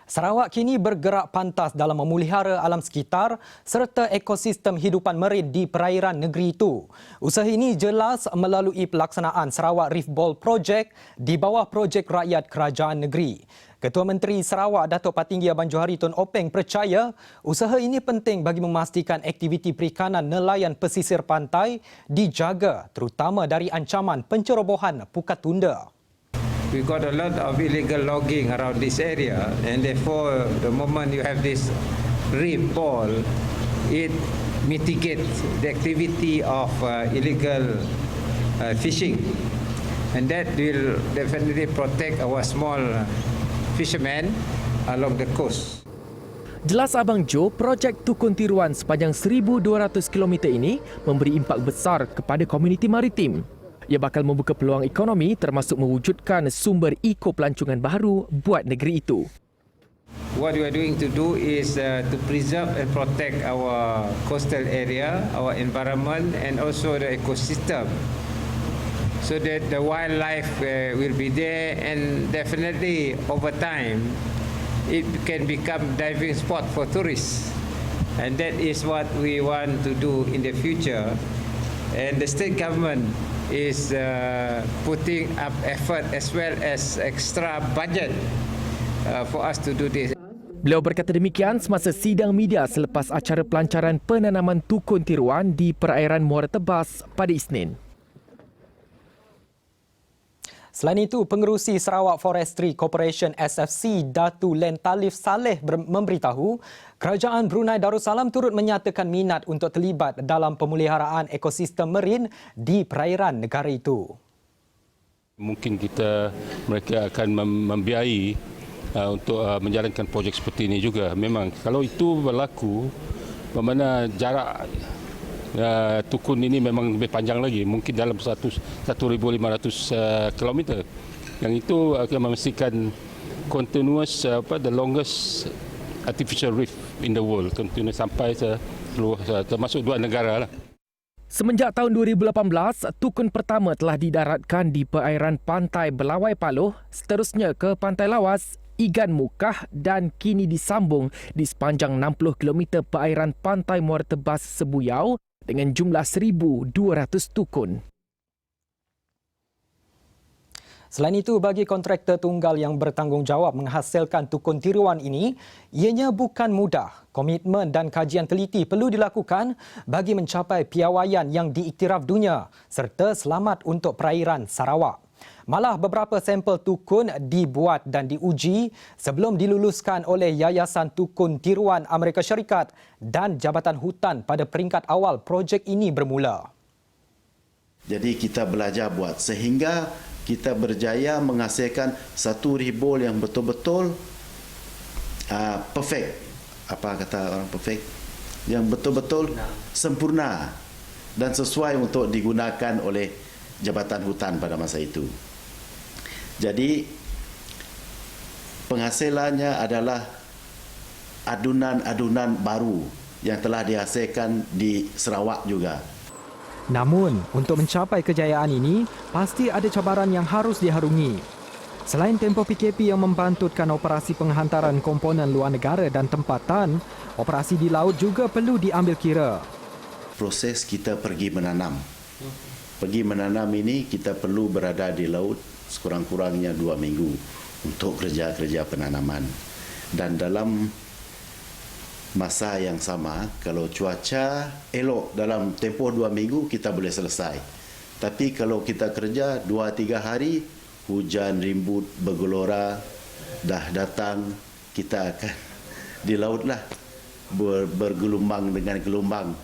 Sarawak kini bergerak pantas dalam memelihara alam sekitar serta ekosistem hidupan marin di perairan negeri itu. Usaha ini jelas melalui pelaksanaan Sarawak Reef Ball Project di bawah projek rakyat kerajaan negeri. Ketua Menteri Sarawak Datuk Patinggi Abang Johari Tun Openg percaya usaha ini penting bagi memastikan aktiviti perikanan nelayan pesisir pantai dijaga terutama dari ancaman pencerobohan pukat tunda. We got a lot of illegal logging around this area, and therefore the moment you have this reef ball, it mitigates the activity of illegal fishing, and that will definitely protect our small fishermen along the coast. Jelas Abang Jo, projek Tukun Tiruan sepanjang 1,200 km ini memberi impak besar kepada komuniti maritim. Ia bakal membuka peluang ekonomi termasuk mewujudkan sumber eko-pelancongan baru buat negeri itu. What we are doing to do is to preserve and protect our coastal area, our environment and also the ecosystem, so that the wildlife will be there, and definitely over time it can become diving spot for tourists, and that is what we want to do in the future. And the state government is putting up effort as well as extra budget for us to do this. Beliau berkata demikian semasa sidang media selepas acara pelancaran penanaman Tukun Tiruan di perairan Muara Tebas pada Isnin. Selain itu, Pengerusi Sarawak Forestry Corporation SFC Datu Len Talif Saleh memberitahu Kerajaan Brunei Darussalam turut menyatakan minat untuk terlibat dalam pemeliharaan ekosistem marin di perairan negara itu. Mungkin mereka akan membiayai untuk menjalankan projek seperti ini juga. Memang kalau itu berlaku, bermakna jarak Tukun ini memang lebih panjang lagi, mungkin dalam 1,500 km. Yang itu akan memastikan continuous the longest artificial reef in the world, continuous sampai termasuk dua negara lah. Semenjak tahun 2018, Tukun pertama telah didaratkan di perairan pantai Belawai Paloh, seterusnya ke Pantai Lawas, Igan Mukah dan kini disambung di sepanjang 60 km perairan pantai Muara Tebas Sebuyau dengan jumlah 1,200 tukun. Selain itu, bagi kontraktor tunggal yang bertanggungjawab menghasilkan Tukun Tiruan ini, ianya bukan mudah. Komitmen dan kajian teliti perlu dilakukan bagi mencapai piawaian yang diiktiraf dunia serta selamat untuk perairan Sarawak. Malah beberapa sampel tukun dibuat dan diuji sebelum diluluskan oleh Yayasan Tukun Tiruan Amerika Syarikat dan Jabatan Hutan pada peringkat awal projek ini bermula. Jadi kita belajar buat sehingga kita berjaya menghasilkan satu reef ball yang betul-betul perfect. Apa kata orang perfect? Yang betul-betul sempurna dan sesuai untuk digunakan oleh Jabatan Hutan pada masa itu. Jadi penghasilannya adalah adunan-adunan baru yang telah dihasilkan di Sarawak juga. Namun, untuk mencapai kejayaan ini, pasti ada cabaran yang harus diharungi. Selain tempoh PKP yang membantutkan operasi penghantaran komponen luar negara dan tempatan, operasi di laut juga perlu diambil kira. Proses kita pergi menanam. Pergi menanam ini kita perlu berada di laut sekurang-kurangnya 2 minggu untuk kerja-kerja penanaman. Dan dalam masa yang sama, kalau cuaca elok dalam tempoh 2 minggu, kita boleh selesai. Tapi kalau kita kerja 2-3 hari, hujan rimbut bergelora dah datang, kita akan di laut lah bergelombang dengan gelombang.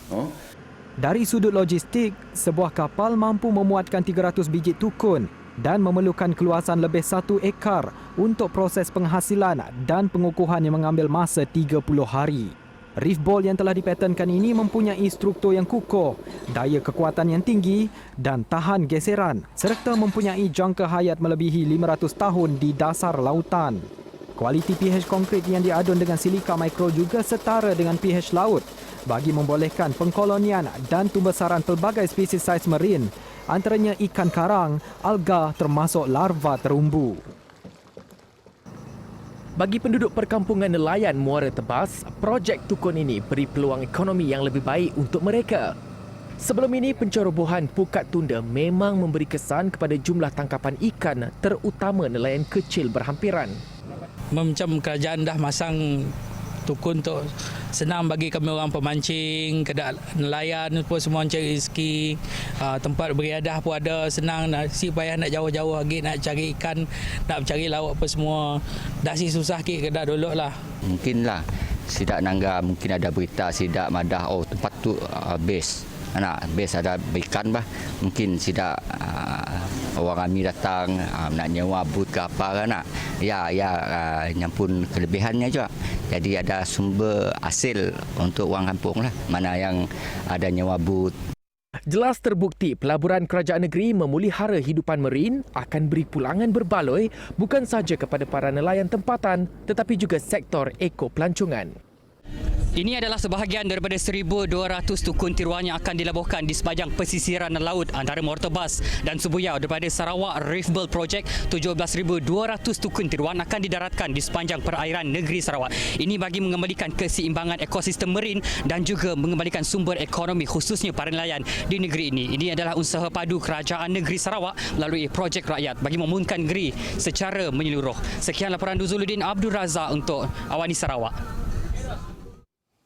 Dari sudut logistik, sebuah kapal mampu memuatkan 300 biji tukun dan memerlukan keluasan lebih 1 ekar untuk proses penghasilan dan pengukuhan yang mengambil masa 30 hari. Reef ball yang telah dipatenkan ini mempunyai struktur yang kukuh, daya kekuatan yang tinggi dan tahan geseran serta mempunyai jangka hayat melebihi 500 tahun di dasar lautan. Kualiti pH konkrit yang diadun dengan silika mikro juga setara dengan pH laut bagi membolehkan pengkolonian dan tumbesaran pelbagai spesies saiz marin, antaranya ikan karang, alga termasuk larva terumbu. Bagi penduduk perkampungan nelayan Muara Tebas, projek tukun ini beri peluang ekonomi yang lebih baik untuk mereka. Sebelum ini, pencerobohan Pukat Tunda memang memberi kesan kepada jumlah tangkapan ikan, terutama nelayan kecil berhampiran. Macam kerajaan dah masang tukun untuk senang bagi kami orang pemancing, kedak nelayan pun semua cari rezeki, tempat beriadah pun ada, senang, si payah nak jauh-jauh lagi nak cari ikan, nak cari lauk apa semua. Dah si susah ke kedak dulu lah. Mungkinlah Sidak Nangga mungkin ada berita Sidak Madah tempat tu base. Base ada ikan bah. Mungkin Sidak orang kami datang nak nyewa booth ke apa kan nak. Nyampun kelebihannya juga. Jadi ada sumber hasil untuk orang kampung lah. Mana yang ada nyewa booth. Jelas terbukti pelaburan kerajaan negeri memulihara hidupan marin akan beri pulangan berbaloi bukan sahaja kepada para nelayan tempatan tetapi juga sektor ekopelancongan. Ini adalah sebahagian daripada 1,200 tukun tiruan yang akan dilabuhkan di sepanjang pesisiran laut antara Muara Tebas dan Subuyau daripada Sarawak Reefable Project. 17,200 tukun tiruan akan didaratkan di sepanjang perairan negeri Sarawak. Ini bagi mengembalikan keseimbangan ekosistem marin dan juga mengembalikan sumber ekonomi khususnya para nelayan di negeri ini. Ini adalah usaha padu kerajaan negeri Sarawak melalui projek rakyat bagi membangunkan negeri secara menyeluruh. Sekian laporan Duzuluddin Abdul Razak untuk Awani Sarawak.